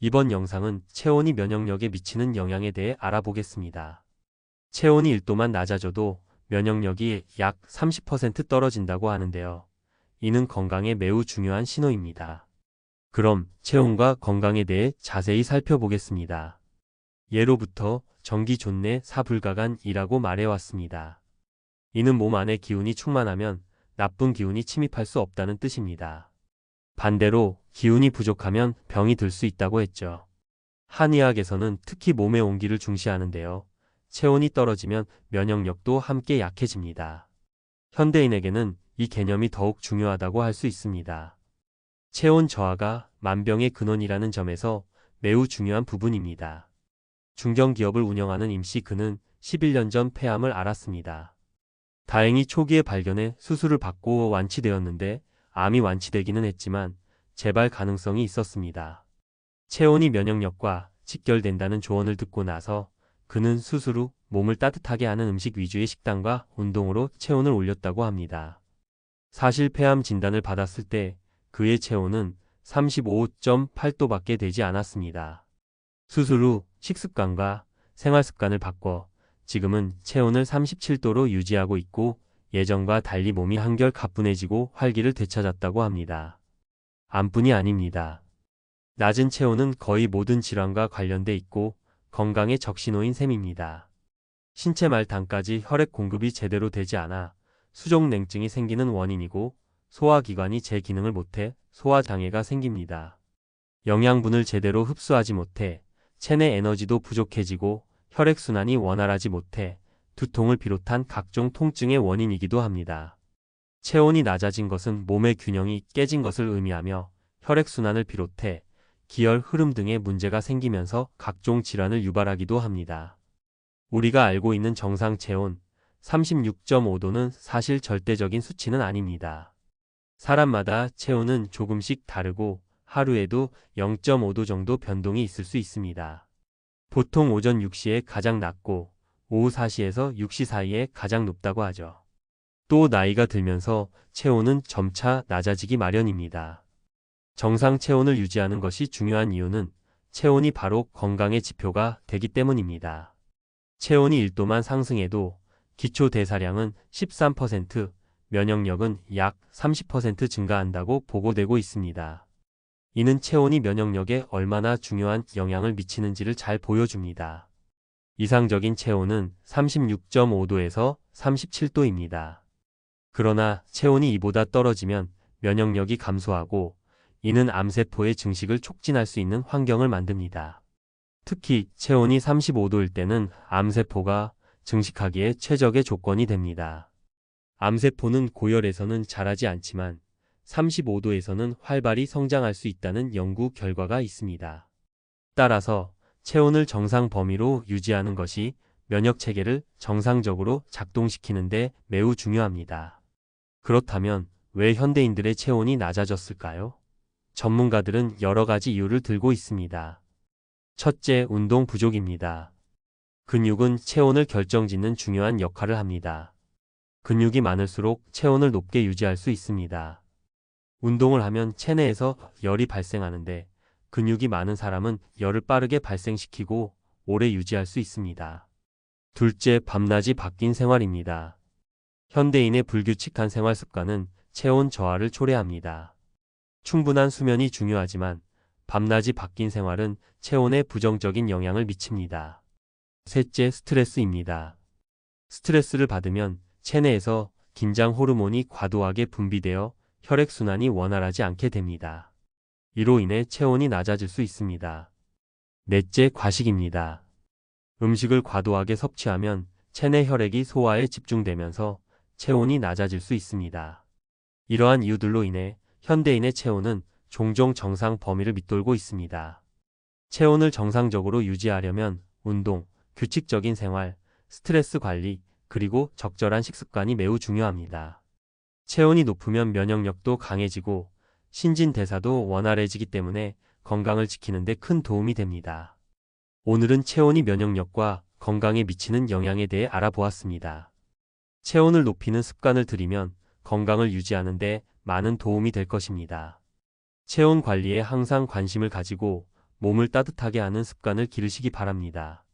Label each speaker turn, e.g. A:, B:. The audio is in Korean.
A: 이번 영상은 체온이 면역력에 미치는 영향에 대해 알아보겠습니다. 체온이 1도만 낮아져도 면역력이 약 30% 떨어진다고 하는데요. 이는 건강에 매우 중요한 신호입니다. 그럼 체온과 건강에 대해 자세히 살펴보겠습니다. 예로부터 전기 존내 사불가간이라고 말해왔습니다. 이는 몸 안에 기운이 충만하면 나쁜 기운이 침입할 수 없다는 뜻입니다. 반대로 기운이 부족하면 병이 들 수 있다고 했죠. 한의학에서는 특히 몸의 온기를 중시하는데요. 체온이 떨어지면 면역력도 함께 약해집니다. 현대인에게는 이 개념이 더욱 중요하다고 할 수 있습니다. 체온 저하가 만병의 근원이라는 점에서 매우 중요한 부분입니다. 중견기업을 운영하는 임씨 그는 11년 전 폐암을 앓았습니다. 다행히 초기에 발견해 수술을 받고 완치되었는데 암이 완치되기는 했지만 재발 가능성이 있었습니다. 체온이 면역력과 직결된다는 조언을 듣고 나서 그는 수술 후 몸을 따뜻하게 하는 음식 위주의 식단과 운동으로 체온을 올렸다고 합니다. 사실 폐암 진단을 받았을 때 그의 체온은 35.8도밖에 되지 않았습니다. 수술 후 식습관과 생활습관을 바꿔 지금은 체온을 37도로 유지하고 있고 예전과 달리 몸이 한결 가뿐해지고 활기를 되찾았다고 합니다. 암뿐이 아닙니다. 낮은 체온은 거의 모든 질환과 관련돼 있고 건강에 적신호인 셈입니다. 신체 말 단까지 혈액 공급이 제대로 되지 않아 수족냉증이 생기는 원인이고 소화기관이 제 기능을 못해 소화장애가 생깁니다. 영양분을 제대로 흡수하지 못해 체내 에너지도 부족해지고 혈액순환이 원활하지 못해 두통을 비롯한 각종 통증의 원인이기도 합니다. 체온이 낮아진 것은 몸의 균형이 깨진 것을 의미하며 혈액순환을 비롯해 기혈 흐름 등의 문제가 생기면서 각종 질환을 유발하기도 합니다. 우리가 알고 있는 정상 체온 36.5도는 사실 절대적인 수치는 아닙니다. 사람마다 체온은 조금씩 다르고 하루에도 0.5도 정도 변동이 있을 수 있습니다. 보통 오전 6시에 가장 낮고 오후 4시에서 6시 사이에 가장 높다고 하죠. 또 나이가 들면서 체온은 점차 낮아지기 마련입니다. 정상 체온을 유지하는 것이 중요한 이유는 체온이 바로 건강의 지표가 되기 때문입니다. 체온이 1도만 상승해도 기초 대사량은 13%, 면역력은 약 30% 증가한다고 보고되고 있습니다. 이는 체온이 면역력에 얼마나 중요한 영향을 미치는지를 잘 보여줍니다. 이상적인 체온은 36.5도에서 37도입니다. 그러나 체온이 이보다 떨어지면 면역력이 감소하고 이는 암세포의 증식을 촉진할 수 있는 환경을 만듭니다. 특히 체온이 35도일 때는 암세포가 증식하기에 최적의 조건이 됩니다. 암세포는 고열에서는 자라지 않지만 35도에서는 활발히 성장할 수 있다는 연구 결과가 있습니다. 따라서 체온을 정상 범위로 유지하는 것이 면역체계를 정상적으로 작동시키는 데 매우 중요합니다. 그렇다면 왜 현대인들의 체온이 낮아졌을까요? 전문가들은 여러 가지 이유를 들고 있습니다. 첫째, 운동 부족입니다. 근육은 체온을 결정짓는 중요한 역할을 합니다. 근육이 많을수록 체온을 높게 유지할 수 있습니다. 운동을 하면 체내에서 열이 발생하는데 근육이 많은 사람은 열을 빠르게 발생시키고 오래 유지할 수 있습니다. 둘째, 밤낮이 바뀐 생활입니다. 현대인의 불규칙한 생활 습관은 체온 저하를 초래합니다. 충분한 수면이 중요하지만 밤낮이 바뀐 생활은 체온에 부정적인 영향을 미칩니다. 셋째, 스트레스입니다. 스트레스를 받으면 체내에서 긴장 호르몬이 과도하게 분비되어 혈액순환이 원활하지 않게 됩니다. 이로 인해 체온이 낮아질 수 있습니다. 넷째, 과식입니다. 음식을 과도하게 섭취하면 체내 혈액이 소화에 집중되면서 체온이 낮아질 수 있습니다. 이러한 이유들로 인해 현대인의 체온은 종종 정상 범위를 밑돌고 있습니다. 체온을 정상적으로 유지하려면 운동, 규칙적인 생활, 스트레스 관리, 그리고 적절한 식습관이 매우 중요합니다. 체온이 높으면 면역력도 강해지고 신진대사도 원활해지기 때문에 건강을 지키는 데 큰 도움이 됩니다. 오늘은 체온이 면역력과 건강에 미치는 영향에 대해 알아보았습니다. 체온을 높이는 습관을 들이면 건강을 유지하는 데 많은 도움이 될 것입니다. 체온 관리에 항상 관심을 가지고 몸을 따뜻하게 하는 습관을 기르시기 바랍니다.